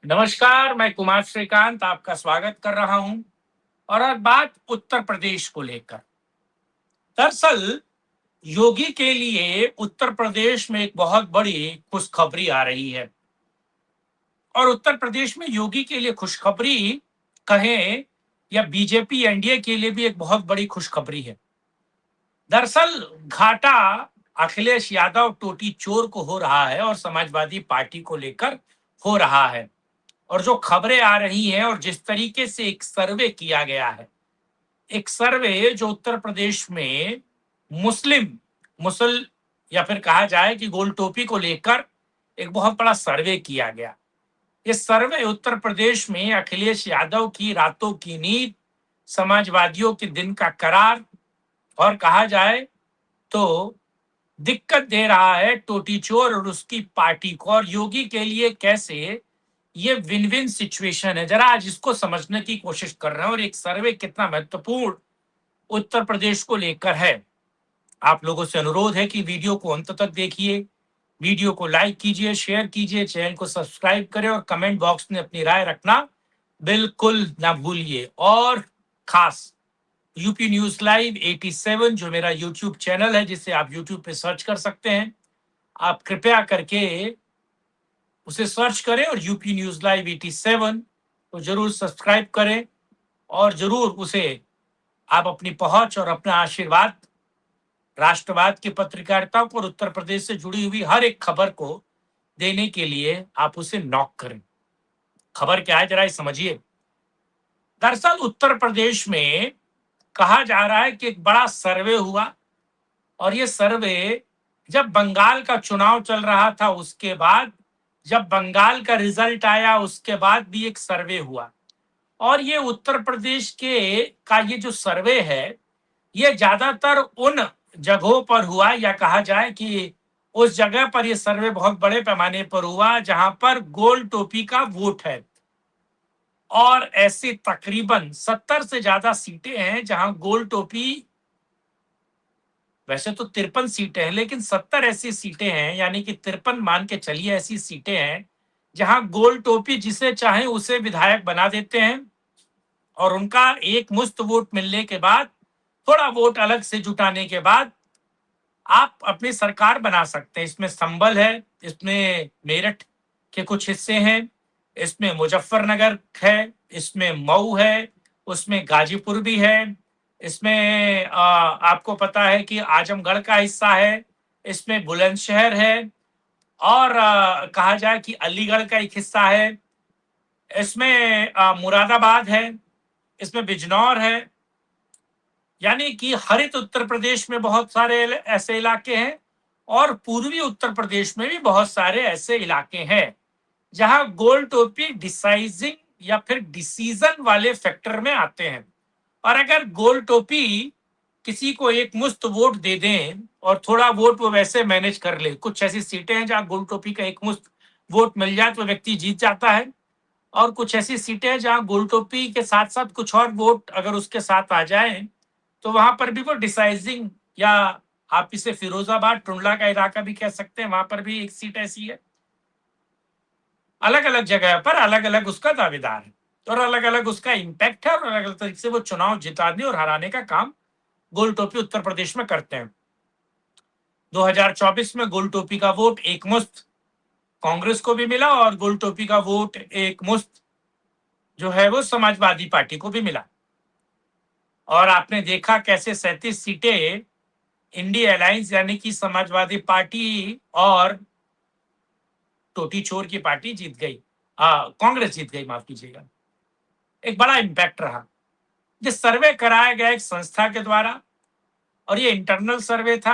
नमस्कार, मैं कुमार श्रीकांत आपका स्वागत कर रहा हूं। और आज बात उत्तर प्रदेश को लेकर। दरअसल योगी के लिए उत्तर प्रदेश में एक बहुत बड़ी खुशखबरी आ रही है। और उत्तर प्रदेश में योगी के लिए खुशखबरी कहें या बीजेपी एनडीए के लिए भी एक बहुत बड़ी खुशखबरी है। दरअसल घाटा अखिलेश यादव टोटी चोर को हो रहा है और समाजवादी पार्टी को लेकर हो रहा है। और जो खबरें आ रही हैं और जिस तरीके से एक सर्वे किया गया है, एक सर्वे जो उत्तर प्रदेश में मुस्लिम मुसल या फिर कहा जाए कि गोल टोपी को लेकर एक बहुत बड़ा सर्वे किया गया। इस सर्वे उत्तर प्रदेश में अखिलेश यादव की रातों की नींद, समाजवादियों के दिन का करार और कहा जाए तो दिक्कत दे रहा है टोटी चोर और उसकी पार्टी को। और योगी के लिए कैसे ये विन विन सिचुएशन है, जरा आज इसको समझने की कोशिश कर रहे हैं और एक सर्वे कितना महत्वपूर्ण उत्तर प्रदेश को लेकर है। आप लोगों से अनुरोध है कि वीडियो को अंत तक देखिए, वीडियो को लाइक कीजिए, शेयर कीजिए, चैनल को सब्सक्राइब करें और कमेंट बॉक्स में अपनी राय रखना बिल्कुल ना भूलिए। और खास यूपी न्यूज लाइव 87 जो मेरा यूट्यूब चैनल है, जिसे आप यूट्यूब पे सर्च कर सकते हैं, आप कृपया करके उसे सर्च करें और यूपी न्यूज लाइव 87 को जरूर सब्सक्राइब करें। और जरूर उसे आप अपनी पहुंच और अपना आशीर्वाद राष्ट्रवाद की पत्रकारिता को और उत्तर प्रदेश से जुड़ी हुई हर एक खबर को देने के लिए आप उसे नॉक करें। खबर क्या है, जरा ये समझिए। दरअसल उत्तर प्रदेश में कहा जा रहा है कि एक बड़ा सर्वे हुआ। और ये सर्वे जब बंगाल का चुनाव चल रहा था उसके बाद, जब बंगाल का रिजल्ट आया उसके बाद भी एक सर्वे हुआ। और ये उत्तर प्रदेश के का ये जो सर्वे है, ये ज्यादातर उन जगहों पर हुआ, या कहा जाए कि उस जगह पर ये सर्वे बहुत बड़े पैमाने पर हुआ जहां पर गोल टोपी का वोट है। और ऐसी तकरीबन 70 से ज्यादा सीटें हैं जहां गोल टोपी, वैसे तो 53 सीटें हैं लेकिन 70 ऐसी सीटें हैं, यानी कि 53 मान के चलिए ऐसी सीटें हैं जहां गोल टोपी जिसे चाहे उसे विधायक बना देते हैं। और उनका एक मुश्त वोट मिलने के बाद, थोड़ा वोट अलग से जुटाने के बाद आप अपनी सरकार बना सकते हैं। इसमें संभल है, इसमें मेरठ के कुछ हिस्से हैं, इसमें मुजफ्फरनगर है, इसमें मऊ है, उसमें गाजीपुर भी है, इसमें आपको पता है कि आजमगढ़ का हिस्सा है, इसमें बुलंदशहर है, और कहा जाए कि अलीगढ़ का एक हिस्सा है, इसमें मुरादाबाद है, इसमें बिजनौर है। यानी कि हरित उत्तर प्रदेश में बहुत सारे ऐसे इलाके हैं और पूर्वी उत्तर प्रदेश में भी बहुत सारे ऐसे इलाके हैं जहां गोल टोपी डिसाइजिंग या फिर डिसीजन वाले फैक्टर में आते हैं। और अगर गोल टोपी किसी को एक मुश्त वोट दे दें और थोड़ा वोट वो वैसे मैनेज कर ले, कुछ ऐसी सीटें हैं जहां गोल टोपी का एक मुश्त वोट मिल जाए तो व्यक्ति जीत जाता है। और कुछ ऐसी सीटें हैं जहां गोल टोपी के साथ साथ कुछ और वोट अगर उसके साथ आ जाए तो वहां पर भी वो डिसाइजिंग, या आप इसे फिरोजाबाद टुंडला का इलाका भी कह सकते हैं, वहां पर भी एक सीट ऐसी है। अलग अलग जगह पर अलग अलग उसका दावेदार है और अलग अलग उसका इम्पैक्ट है और अलग अलग तरीके से वो चुनाव जिताने और हराने का काम गोल टोपी उत्तर प्रदेश में करते हैं। 2024 में गोल टोपी का वोट एक मुश्त कांग्रेस को भी मिला और गोल टोपी का वोट एक मुश्त जो है वो समाजवादी पार्टी को भी मिला। और आपने देखा कैसे 37 सीटें इंडिया अलायंस यानी कि समाजवादी पार्टी और टोटी चोर की पार्टी जीत गई, कांग्रेस जीत गई, माफ कीजिएगा। एक बड़ा इम्पैक्ट रहा। ये सर्वे कराया गया एक संस्था के द्वारा और ये इंटरनल सर्वे था।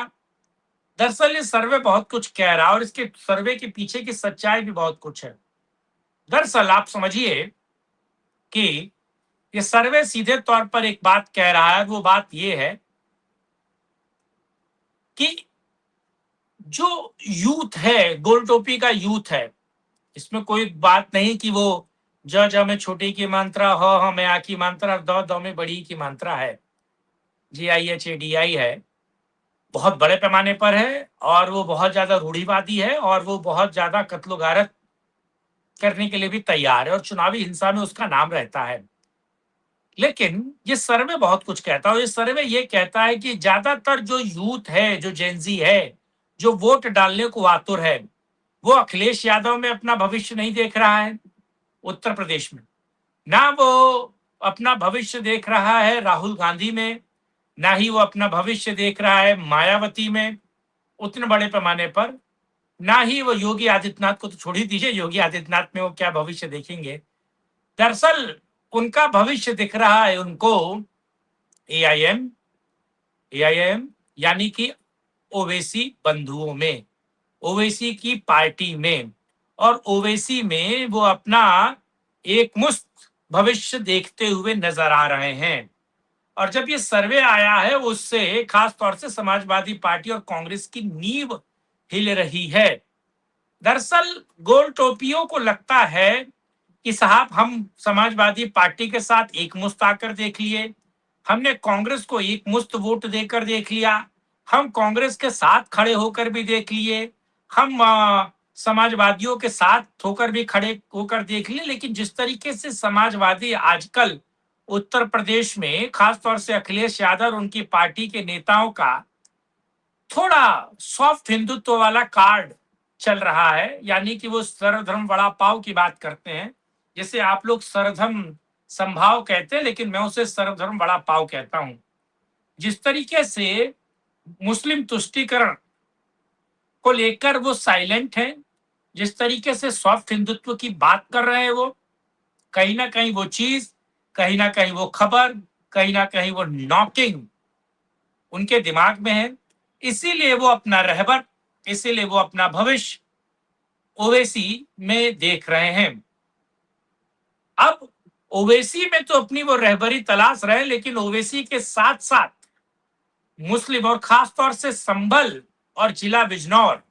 दरअसल ये सर्वे बहुत कुछ कह रहा है और इसके सर्वे के पीछे की सच्चाई भी बहुत कुछ है। दरअसल आप समझिए कि ये सर्वे सीधे तौर पर एक बात कह रहा है, वो बात ये है कि जो यूथ है, गोल टोपी का यूथ है, इसमें कोई बात नहीं कि वो ज ज में छोटी की मात्रा, ह ह में आ की मात्रा, द द में बड़ी की मात्रा है, GIHADI है, बहुत बड़े पैमाने पर है और वो बहुत ज्यादा रूढ़िवादी है और वो बहुत ज्यादा कत्लो गारत करने के लिए भी तैयार है और चुनावी हिंसा में उसका नाम रहता है। लेकिन ये सर्वे बहुत कुछ कहता है और ये सर्वे ये कहता है कि ज्यादातर जो यूथ है, जो जेनजी है, जो वोट डालने को आतुर है, वो अखिलेश यादव में अपना भविष्य नहीं देख रहा है उत्तर प्रदेश में, ना वो अपना भविष्य देख रहा है राहुल गांधी में, ना ही वो अपना भविष्य देख रहा है मायावती में उतने बड़े पैमाने पर, ना ही वो योगी आदित्यनाथ को तो छोड़ ही दीजिए, योगी आदित्यनाथ में वो क्या भविष्य देखेंगे। दरअसल उनका भविष्य दिख रहा है उनको एआईएम एआईएम यानी कि ओवैसी बंधुओं में, ओवैसी की पार्टी में, और ओवैसी में वो अपना एक मुश्त भविष्य देखते हुए नजर आ रहे हैं। और जब ये सर्वे आया है उससे खास तौर से समाजवादी पार्टी और कांग्रेस की नींव हिल रही है। दरअसल गोल टोपियों को लगता है कि साहब हम समाजवादी पार्टी के साथ एक मुश्त आकर देख लिए, हमने कांग्रेस को एक मुश्त वोट देकर देख लिया, हम कांग्रेस के साथ खड़े होकर भी देख लिए, हम समाजवादियों के साथ होकर भी खड़े होकर देख लिए, लेकिन जिस तरीके से समाजवादी आजकल उत्तर प्रदेश में खास तौर से अखिलेश यादव और उनकी पार्टी के नेताओं का थोड़ा सॉफ्ट हिंदुत्व वाला कार्ड चल रहा है, यानी कि वो सर्वधर्म वड़ा पाव की बात करते हैं, जिसे आप लोग सर्वधर्म संभाव कहते हैं, लेकिन मैं उसे सर्वधर्म वड़ा पाव कहता हूं। जिस तरीके से मुस्लिम तुष्टीकरण को लेकर वो साइलेंट है, जिस तरीके से सॉफ्ट हिंदुत्व की बात कर रहे हैं वो, कहीं ना कहीं वो चीज, कहीं ना कहीं वो खबर, कहीं ना कहीं वो नॉकिंग उनके दिमाग में है। इसीलिए वो अपना रहबर, इसीलिए वो अपना भविष्य ओवैसी में देख रहे हैं। अब ओवैसी में तो अपनी वो रहबरी तलाश रहे हैं, लेकिन ओवैसी के साथ साथ मुस्लिम और खास तौर से संभल और जिला बिजनौर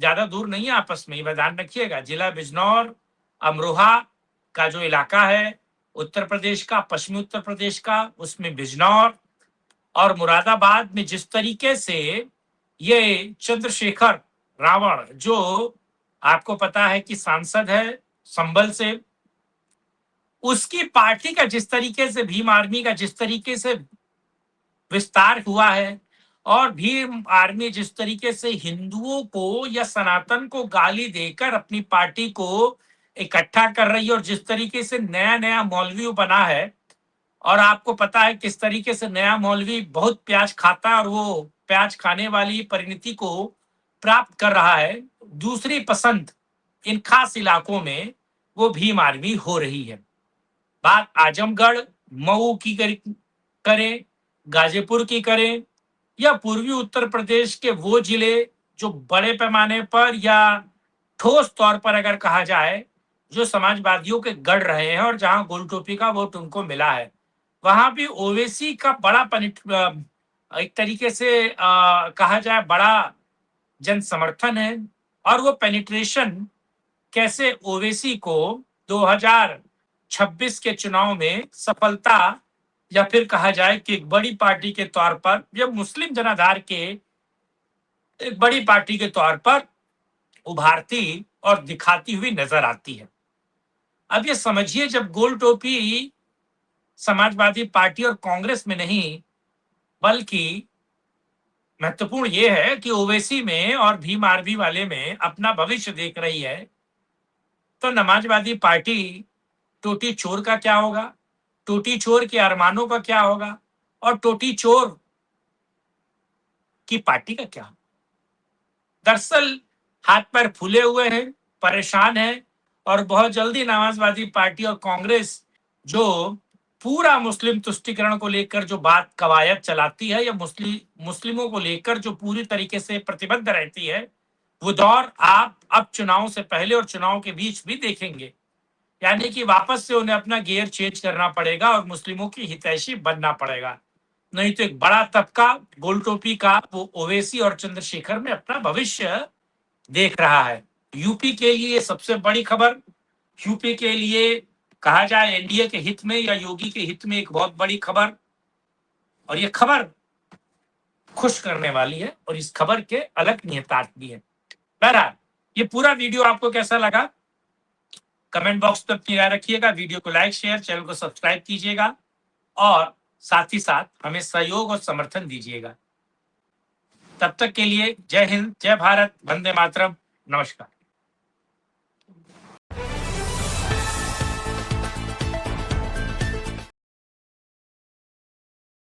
ज्यादा दूर नहीं है आपस में, ये ध्यान रखिएगा। जिला बिजनौर, अमरोहा का जो इलाका है उत्तर प्रदेश का, पश्चिमी उत्तर प्रदेश का, उसमें बिजनौर और मुरादाबाद में जिस तरीके से ये चंद्रशेखर रावण, जो आपको पता है कि सांसद है संभल से, उसकी पार्टी का जिस तरीके से, भीम आर्मी का जिस तरीके से विस्तार हुआ है, और भीम आर्मी जिस तरीके से हिंदुओं को या सनातन को गाली देकर अपनी पार्टी को इकट्ठा कर रही है, और जिस तरीके से नया नया मौलवी बना है, और आपको पता है किस तरीके से नया मौलवी बहुत प्याज खाता है और वो प्याज खाने वाली परिणति को प्राप्त कर रहा है, दूसरी पसंद इन खास इलाकों में वो भीम आर्मी हो रही है। बात आजमगढ़, मऊ की करें, गाजीपुर की करें, या पूर्वी उत्तर प्रदेश के वो जिले जो बड़े पैमाने पर या ठोस तौर पर अगर कहा जाए जो समाजवादियों के गढ़ रहे हैं और जहां गोल टोपी का वोट उनको मिला है, वहां भी ओवैसी का बड़ा एक तरीके से कहा जाए बड़ा जन समर्थन है। और वो पेनिट्रेशन कैसे ओवैसी को 2026 के चुनाव में सफलता, या फिर कहा जाए कि एक बड़ी पार्टी के तौर पर, जब मुस्लिम जनाधार के एक बड़ी पार्टी के तौर पर उभारती और दिखाती हुई नजर आती है। अब ये समझिए, जब गोल टोपी समाजवादी पार्टी और कांग्रेस में नहीं, बल्कि महत्वपूर्ण ये है कि ओवैसी में और भीम आर्मी वाले में अपना भविष्य देख रही है, तो समाजवादी पार्टी टोटी चोर का क्या होगा, टोटी चोर के अरमानों का क्या होगा, और टोटी चोर की पार्टी का क्या? दरअसल हाथ पैर फूले हुए हैं, परेशान हैं, और बहुत जल्दी समाजवादी पार्टी और कांग्रेस जो पूरा मुस्लिम तुष्टीकरण को लेकर जो बात कवायद चलाती है, या मुस्लिमों को लेकर जो पूरी तरीके से प्रतिबद्ध रहती है, वो दौर आप अब चुनाव से पहले और चुनाव के बीच भी देखेंगे। यानी कि वापस से उन्हें अपना गियर चेंज करना पड़ेगा और मुस्लिमों की हितैषी बनना पड़ेगा, नहीं तो एक बड़ा तबका गोल टोपी का वो ओवैसी और चंद्रशेखर में अपना भविष्य देख रहा है। यूपी के लिए सबसे बड़ी खबर, यूपी के लिए कहा जाए एनडीए के हित में या योगी के हित में एक बहुत बड़ी खबर, और ये खबर खुश करने वाली है और इस खबर के अलग निहितार्थ भी है। बहरहाल ये पूरा वीडियो आपको कैसा लगा कमेंट बॉक्स में अपनी राय रखिएगा, वीडियो को लाइक शेयर, चैनल को सब्सक्राइब कीजिएगा और साथ ही साथ हमें सहयोग और समर्थन दीजिएगा। तब तक के लिए जय हिंद, जय भारत, वंदे मातरम, नमस्कार।